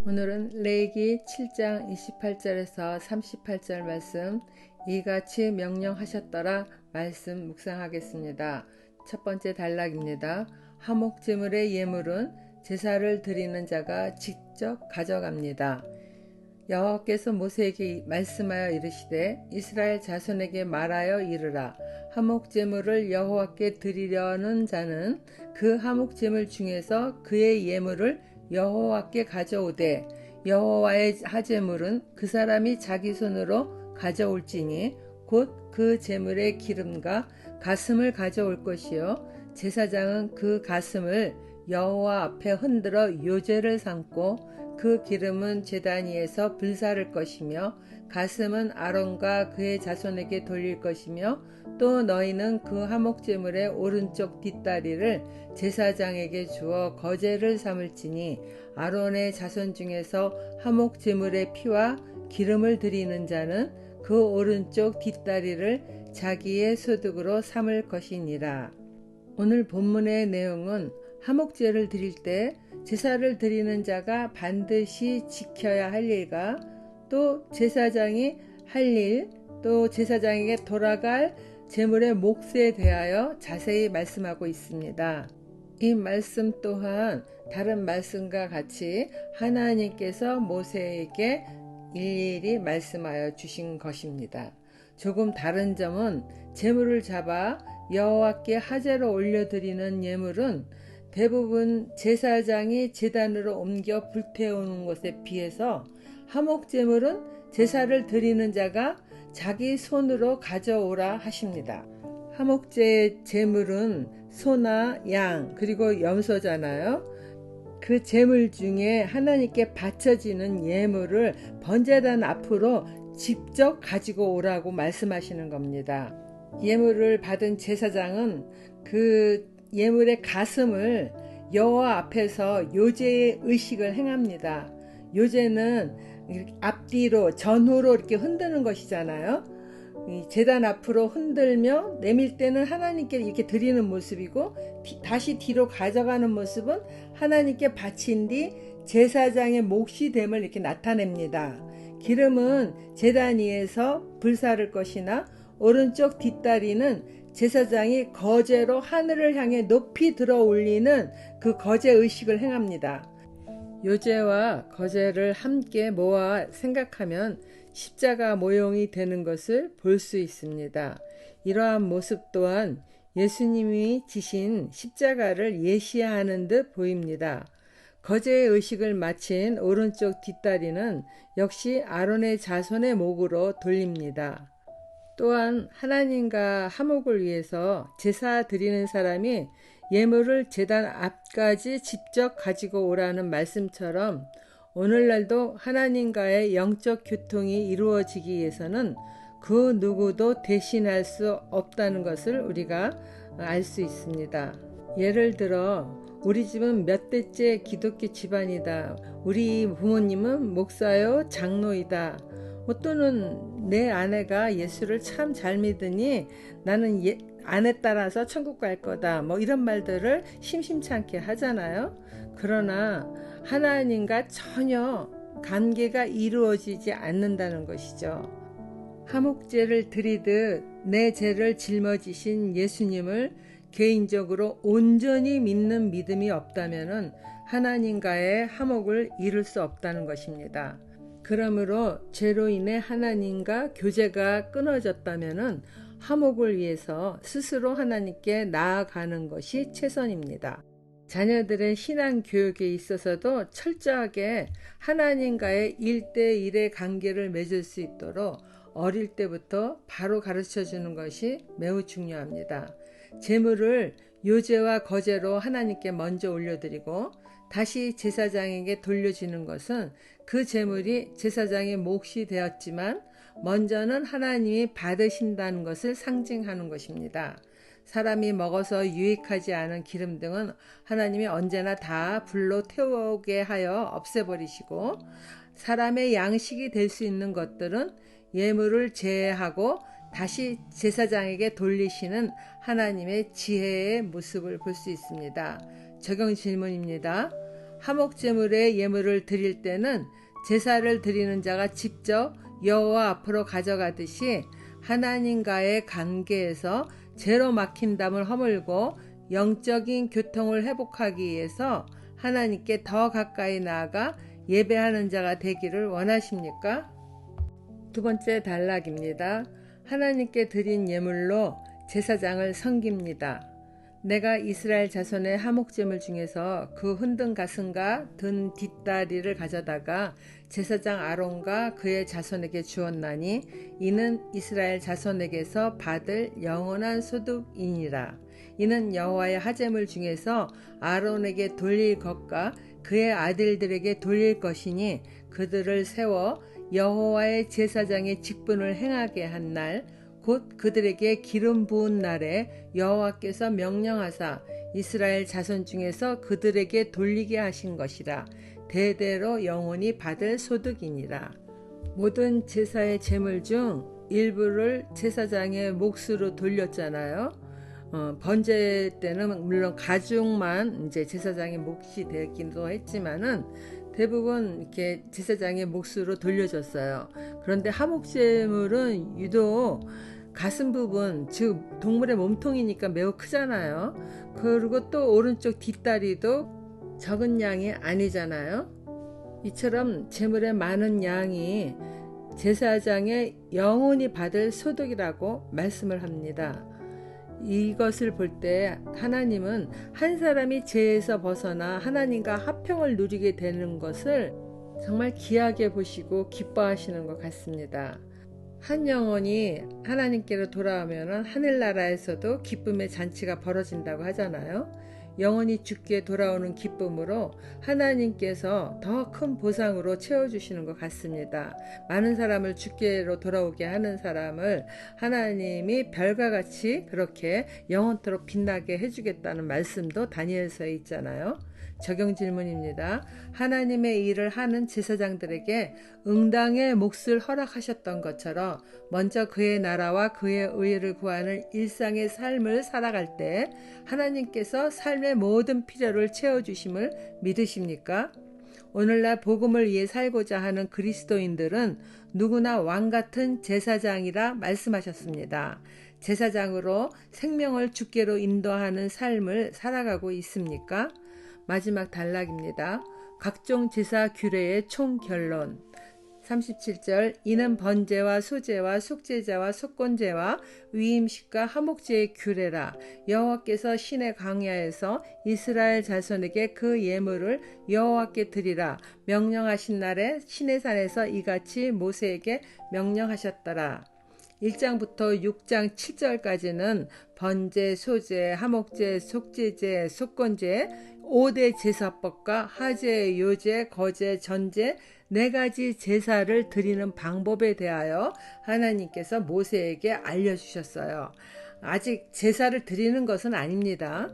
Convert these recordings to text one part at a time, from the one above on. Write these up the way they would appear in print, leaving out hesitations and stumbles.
오늘은 레위기 7장 28절에서 38절 말씀 이같이 명령하셨더라 말씀 묵상하겠습니다. 첫 번째 단락입니다. 화목제물의 예물은 제사를 드리는 자가 직접 가져갑니다. 여호와께서 모세에게 말씀하여 이르시되 이스라엘 자손에게 말하여 이르라. 화목제물을 여호와께 드리려는 자는 그 화목제물 중에서 그의 예물을 여호와께 가져오되 여호와의 하제물은 그 사람이 자기 손으로 가져올지니 곧 그 제물의 기름과 가슴을 가져올 것이요 제사장은 그 가슴을 여호와 앞에 흔들어 요제를 삼고 그 기름은 제단 위에서 불사를 것이며 가슴은 아론과 그의 자손에게 돌릴 것이며 또 너희는 그 화목제물의 오른쪽 뒷다리를 제사장에게 주어 거제를 삼을지니 아론의 자손 중에서 화목제물의 피와 기름을 드리는 자는 그 오른쪽 뒷다리를 자기의 소득으로 삼을 것이니라. 오늘 본문의 내용은 화목제를 드릴 때 제사를 드리는 자가 반드시 지켜야 할 일과 또 제사장이 할 일, 또 제사장에게 돌아갈 제물의 몫에 대하여 자세히 말씀하고 있습니다. 이 말씀 또한 다른 말씀과 같이 하나님께서 모세에게 일일이 말씀하여 주신 것입니다. 조금 다른 점은 제물을 잡아 여호와께 하제로 올려드리는 예물은 대부분 제사장이 제단으로 옮겨 불태우는 것에 비해서 화목제물은 제사를 드리는 자가 자기 손으로 가져오라 하십니다. 화목제의 제물은 소나 양 그리고 염소잖아요. 그 제물 중에 하나님께 바쳐지는 예물을 번제단 앞으로 직접 가지고 오라고 말씀하시는 겁니다. 예물을 받은 제사장은 그 예물의 가슴을 여호와 앞에서 요제의 의식을 행합니다. 요제는 앞뒤로 전후로 이렇게 흔드는 것이잖아요. 제단 앞으로 흔들며 내밀 때는 하나님께 이렇게 드리는 모습이고 다시 뒤로 가져가는 모습은 하나님께 바친 뒤 제사장의 몫이 됨을 이렇게 나타냅니다. 기름은 제단 위에서 불사를 것이나 오른쪽 뒷다리는 제사장이 거제로 하늘을 향해 높이 들어 올리는 그 거제 의식을 행합니다. 요제와 거제를 함께 모아 생각하면 십자가 모형이 되는 것을 볼 수 있습니다. 이러한 모습 또한 예수님이 지신 십자가를 예시하는 듯 보입니다. 거제의 의식을 마친 오른쪽 뒷다리는 역시 아론의 자손의 몫으로 돌립니다. 또한 하나님과 화목을 위해서 제사 드리는 사람이 예물을 제단 앞까지 직접 가지고 오라는 말씀처럼 오늘날도 하나님과의 영적 교통이 이루어지기 위해서는 그 누구도 대신할 수 없다는 것을 우리가 알 수 있습니다. 예를 들어 우리 집은 몇 대째 기독교 집안이다. 우리 부모님은 목사요 장로이다. 또는 내 아내가 예수를 참 잘 믿으니 나는 아내 따라서 천국 갈 거다. 이런 말들을 심심찮게 하잖아요. 그러나 하나님과 전혀 관계가 이루어지지 않는다는 것이죠. 화목제를 드리듯 내 죄를 짊어지신 예수님을 개인적으로 온전히 믿는 믿음이 없다면 하나님과의 화목을 이룰 수 없다는 것입니다. 그러므로 죄로 인해 하나님과 교제가 끊어졌다면 화목을 위해서 스스로 하나님께 나아가는 것이 최선입니다. 자녀들의 신앙 교육에 있어서도 철저하게 하나님과의 1대1의 관계를 맺을 수 있도록 어릴 때부터 바로 가르쳐 주는 것이 매우 중요합니다. 제물을 요제와 거제로 하나님께 먼저 올려드리고 다시 제사장에게 돌려주는 것은 그 제물이 제사장의 몫이 되었지만 먼저는 하나님이 받으신다는 것을 상징하는 것입니다. 사람이 먹어서 유익하지 않은 기름 등은 하나님이 언제나 다 불로 태우게 하여 없애버리시고 사람의 양식이 될 수 있는 것들은 예물을 제해하고 다시 제사장에게 돌리시는 하나님의 지혜의 모습을 볼 수 있습니다. 적용 질문입니다. 화목제물의 예물을 드릴 때는 제사를 드리는 자가 직접 여호와 앞으로 가져가듯이 하나님과의 관계에서 죄로 막힌 담을 허물고 영적인 교통을 회복하기 위해서 하나님께 더 가까이 나아가 예배하는 자가 되기를 원하십니까? 두 번째 단락입니다. 하나님께 드린 예물로 제사장을 섬깁니다. 내가 이스라엘 자손의 화목제물 중에서 그 흔든 가슴과 든 뒷다리를 가져다가 제사장 아론과 그의 자손에게 주었나니 이는 이스라엘 자손에게서 받을 영원한 소득이니라. 이는 여호와의 하제물 중에서 아론에게 돌릴 것과 그의 아들들에게 돌릴 것이니 그들을 세워 여호와의 제사장의 직분을 행하게 한 날 곧 그들에게 기름 부은 날에 여호와께서 명령하사 이스라엘 자손 중에서 그들에게 돌리게 하신 것이라. 대대로 영원히 받을 소득이니라. 모든 제사의 제물 중 일부를 제사장의 몫으로 돌렸잖아요. 번제 때는 물론 가죽만 이제 제사장의 몫이 되기도 했지만은 대부분 이렇게 제사장의 몫으로 돌려졌어요. 그런데 화목제물은 유독 가슴 부분, 즉 동물의 몸통이니까 매우 크잖아요. 그리고 또 오른쪽 뒷다리도 적은 양이 아니잖아요. 이처럼 제물의 많은 양이 제사장의 영원히 받을 소득이라고 말씀을 합니다. 이것을 볼 때 하나님은 한 사람이 죄에서 벗어나 하나님과 화평을 누리게 되는 것을 정말 귀하게 보시고 기뻐하시는 것 같습니다. 한 영혼이 하나님께로 돌아오면 하늘나라에서도 기쁨의 잔치가 벌어진다고 하잖아요. 영혼이 죽게 돌아오는 기쁨으로 하나님께서 더 큰 보상으로 채워주시는 것 같습니다. 많은 사람을 죽게로 돌아오게 하는 사람을 하나님이 별과 같이 그렇게 영원토록 빛나게 해주겠다는 말씀도 다니엘서에 있잖아요. 적용 질문입니다. 하나님의 일을 하는 제사장들에게 응당의 몫을 허락하셨던 것처럼 먼저 그의 나라와 그의 의를 구하는 일상의 삶을 살아갈 때 하나님께서 삶의 모든 필요를 채워주심을 믿으십니까? 오늘날 복음을 위해 살고자 하는 그리스도인들은 누구나 왕같은 제사장이라 말씀하셨습니다. 제사장으로 생명을 주께로 인도하는 삶을 살아가고 있습니까? 마지막 단락입니다. 각종 제사 규례의 총결론 37절 이는 번제와 소제와 속제자와 속건제와 위임식과 화목제의 규례라. 여호와께서 신의 광야에서 이스라엘 자손에게 그 예물을 여호와께 드리라 명령하신 날에 시내산에서 이같이 모세에게 명령하셨더라. 1장부터 6장 7절까지는 번제, 소제, 화목제, 속제제, 속건제, 5대 제사법과 하제, 요제, 거제, 전제 4가지 제사를 드리는 방법에 대하여 하나님께서 모세에게 알려주셨어요. 아직 제사를 드리는 것은 아닙니다.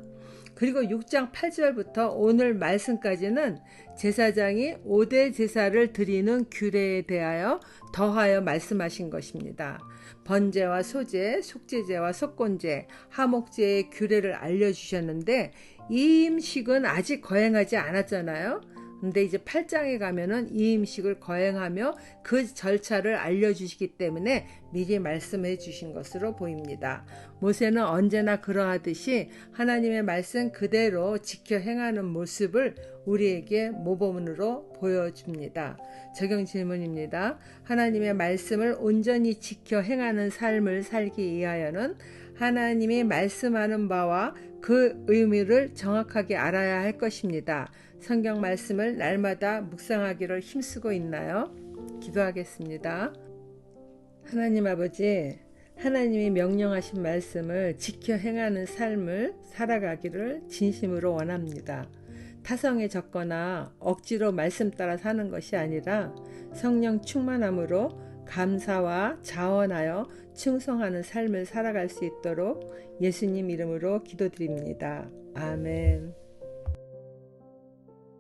그리고 6장 8절부터 오늘 말씀까지는 제사장이 5대 제사를 드리는 규례에 대하여 더하여 말씀하신 것입니다. 번제와 소제, 속제제와 속건제, 화목제의 규례를 알려주셨는데 이 음식은 아직 거행하지 않았잖아요. 근데 이제 8장에 가면은 이 음식을 거행하며 그 절차를 알려주시기 때문에 미리 말씀해 주신 것으로 보입니다. 모세는 언제나 그러하듯이 하나님의 말씀 그대로 지켜 행하는 모습을 우리에게 모범으로 보여줍니다. 적용 질문입니다. 하나님의 말씀을 온전히 지켜 행하는 삶을 살기 위하여는 하나님이 말씀하는 바와 그 의미를 정확하게 알아야 할 것입니다. 성경 말씀을 날마다 묵상하기를 힘쓰고 있나요? 기도하겠습니다. 하나님 아버지, 하나님이 명령하신 말씀을 지켜 행하는 삶을 살아가기를 진심으로 원합니다. 타성에 젖거나 억지로 말씀 따라 사는 것이 아니라 성령 충만함으로 감사와 자원하여 충성하는 삶을 살아갈 수 있도록 예수님 이름으로 기도드립니다. 아멘.